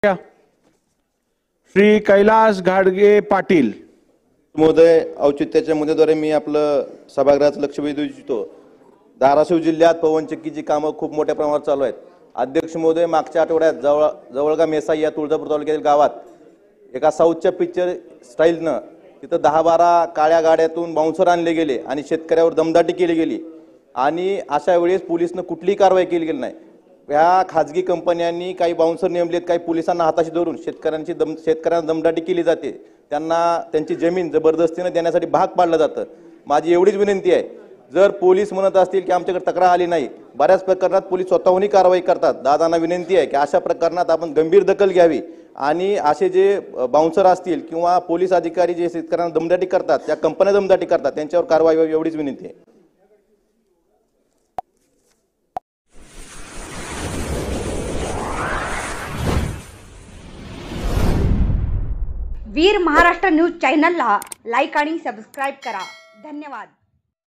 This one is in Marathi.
श्री कैलास घाडगे पाटील महोदय, औचित्याच्या मुद्द्याद्वारे मी आपलं सभागृहाचं लक्ष वेधू इच्छितो। धाराशिव जिल्ह्यात पवनचक्कीची कामं खूप मोठ्या प्रमाणावर चालू आहेत। अध्यक्ष महोदय, मागच्या आठवड्यात जवळगा मेसाई या तुळजापूर तालुक्यातील गावात एका साऊथच्या पिक्चर स्टाईलनं तिथं 10-12 काळ्या गाड्यातून बाउन्सर आणले गेले आणि शेतकऱ्यावर दमदाटी केली गेली आणि अशा वेळेस पोलिसनं कुठलीही कारवाई केली गेली नाही। या खाजगी कंपन्यांनी काही बाउन्सर नेमलेत, काही पोलिसांना हाताशी धरून शेतकऱ्यांना दमदाटी केली जाते, त्यांना त्यांची जमीन जबरदस्तीने देण्यासाठी भाग पाडलं जातं। माझी एवढीच विनंती आहे, जर पोलीस म्हणत असतील की आमच्याकडे तक्रार आली नाही, बऱ्याच प्रकरणात पोलीस स्वतःहून कारवाई करतात। दादांना विनंती आहे की अशा प्रकरणात आपण गंभीर दखल घ्यावी आणि असे जे बाउन्सर असतील किंवा पोलीस अधिकारी जे शेतकऱ्यांना दमदाटी करतात, त्या कंपन्या दमदाटी करतात, त्यांच्यावर कारवाई व्हावी एवढीच विनंती आहे। वीर महाराष्ट्र न्यूज चॅनलला लाईक आणि सबस्क्राइब करा। धन्यवाद।